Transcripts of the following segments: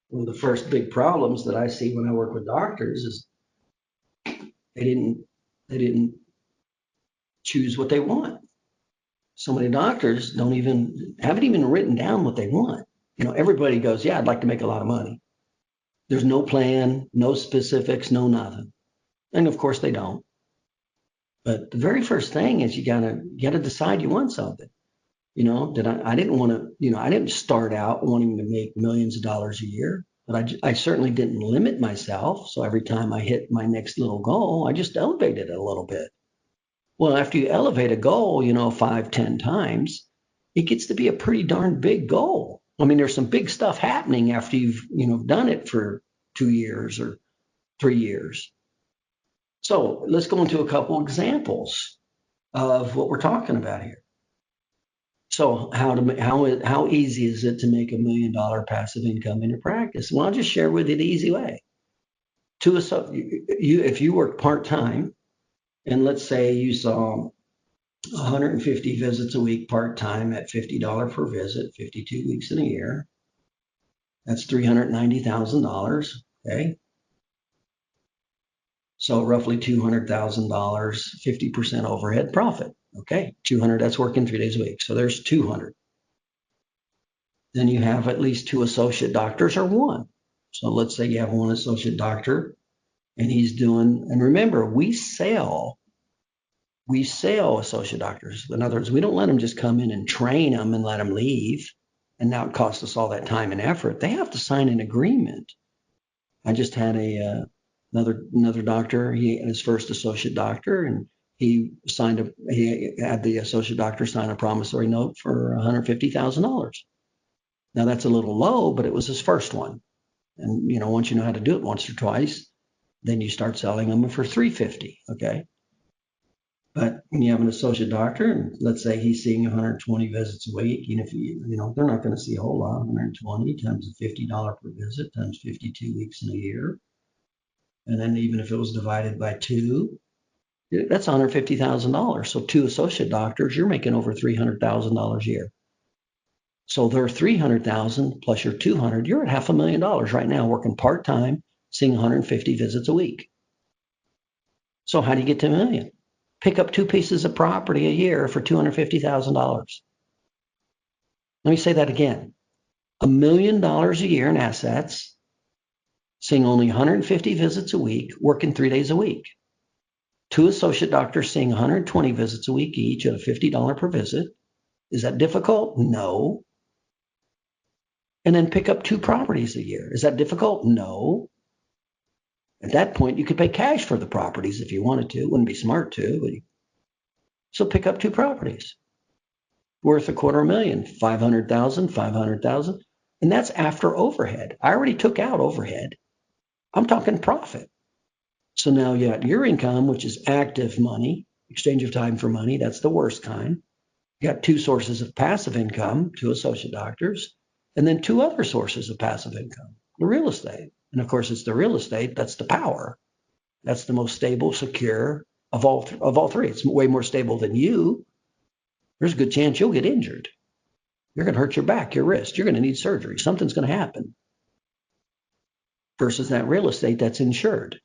One of the first big problems that I see when I work with doctors is they didn't choose what they want. So many doctors haven't even written down what they want. Everybody goes, yeah, I'd like to make a lot of money. There's no plan, no specifics, no nothing. And of course they don't. But the very first thing is you gotta decide you want something. I didn't want to, I didn't start out wanting to make millions of dollars a year, but I certainly didn't limit myself. So every time I hit my next little goal, I just elevated it a little bit. Well, after you elevate a goal, 5, 10 times, it gets to be a pretty darn big goal. I mean, there's some big stuff happening after you've, done it for 2 years or 3 years. So let's go into a couple examples of what we're talking about here. So how easy is it to make $1 million passive income in your practice? Well, I'll just share with you the easy way. If you work part-time, and let's say you saw 150 visits a week part-time at $50 per visit, 52 weeks in a year, that's $390,000, okay? So roughly $200,000, 50% overhead profit, okay? 200, that's working 3 days a week. So there's 200. Then you have at least 2 associate doctors or 1. So let's say you have 1 associate doctor and and remember, we sell associate doctors. In other words, we don't let them just come in and train them and let them leave. And now it costs us all that time and effort. They have to sign an agreement. I just had another doctor. He had his first associate doctor, and he had the associate doctor sign a promissory note for $150,000. Now that's a little low, but it was his first one. And once you know how to do it once or twice, then you start selling them for $350. Okay. But when you have an associate doctor, and let's say he's seeing 120 visits a week, and if they're not going to see a whole lot, 120 times $50 per visit times 52 weeks in a year. And then even if it was divided by 2, that's $150,000. So 2 associate doctors, you're making over $300,000 a year. So they're $300,000 plus your $200, you're at $500,000 right now working part-time, seeing 150 visits a week. So how do you get to $1 million? Pick up 2 pieces of property a year for $250,000. Let me say that again. $1 million a year in assets, seeing only 150 visits a week, working 3 days a week. 2 associate doctors seeing 120 visits a week each at a $50 per visit. Is that difficult? No. And then pick up 2 properties a year. Is that difficult? No. At that point, you could pay cash for the properties if you wanted to. It wouldn't be smart to. So pick up 2 properties worth $250,000, 500,000, 500,000. And that's after overhead. I already took out overhead. I'm talking profit. So now you got your income, which is active money, exchange of time for money. That's the worst kind. You got 2 sources of passive income, 2 associate doctors, and then 2 other sources of passive income, the real estate. And of course, it's the real estate. That's the power. That's the most stable, secure of all 3. It's way more stable than you. There's a good chance you'll get injured. You're going to hurt your back, your wrist. You're going to need surgery. Something's going to happen. Versus that real estate that's insured,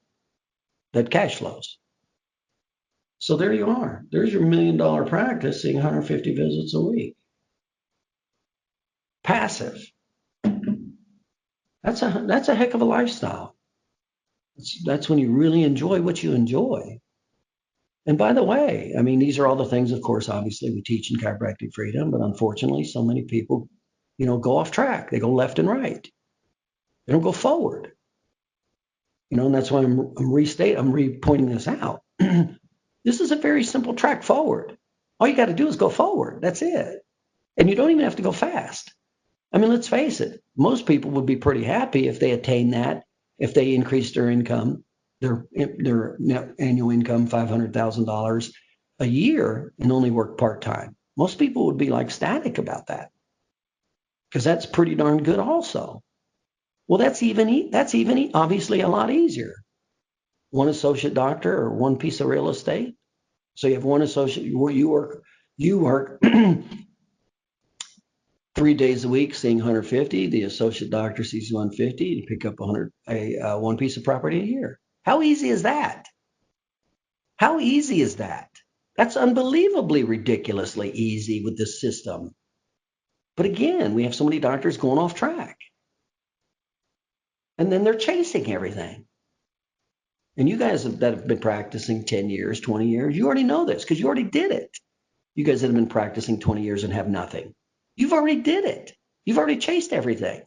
that cash flows. So there you are. There's your $1 million practice, seeing 150 visits a week. Passive. That's a heck of a lifestyle. That's when you really enjoy what you enjoy. And by the way, I mean, these are all the things, of course, obviously we teach in Chiropractic Freedom, but unfortunately, so many people, go off track. They go left and right. They don't go forward. And that's why I'm pointing this out. This is a very simple track forward. All you got to do is go forward. That's it. And you don't even have to go fast. I mean, let's face it. Most people would be pretty happy if they attain that, if they increase their income, their net annual income, $500,000 a year, and only work part-time. Most people would be like ecstatic about that, because that's pretty darn good also. Well, that's even obviously a lot easier. 1 associate doctor or 1 piece of real estate. So you have 1 associate where you work 3 days a week seeing 150. The associate doctor sees 150 and pick up one piece of property a year. How easy is that? How easy is that? That's unbelievably ridiculously easy with this system. But again, we have so many doctors going off track. And then they're chasing everything. And you guys that have been practicing 10 years, 20 years, you already know this because you already did it. You guys that have been practicing 20 years and have nothing, you've already did it. You've already chased everything.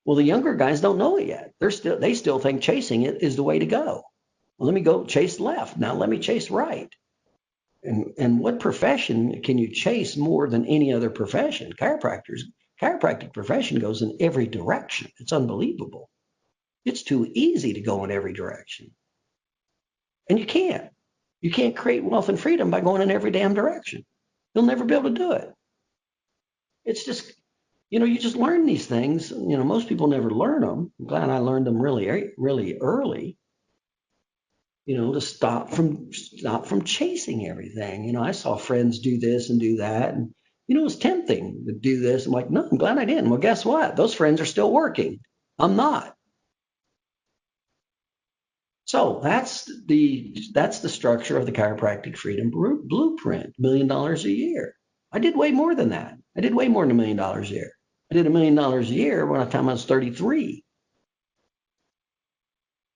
Well, the younger guys don't know it yet. They still think chasing it is the way to go. Well, let me go chase left. Now let me chase right. And what profession can you chase more than any other profession? Chiropractic profession goes in every direction. It's unbelievable. It's too easy to go in every direction. And you can't. You can't create wealth and freedom by going in every damn direction. You'll never be able to do it. It's just, you just learn these things. Most people never learn them. I'm glad I learned them really, really early. To stop from chasing everything. I saw friends do this and do that, and it was tempting to do this. I'm like, no, I'm glad I didn't. Well, guess what? Those friends are still working. I'm not. So that's the structure of the chiropractic freedom blueprint. $1 million a year. I did way more than that. I did way more than $1 million a year. I did $1 million a year when the time I was 33.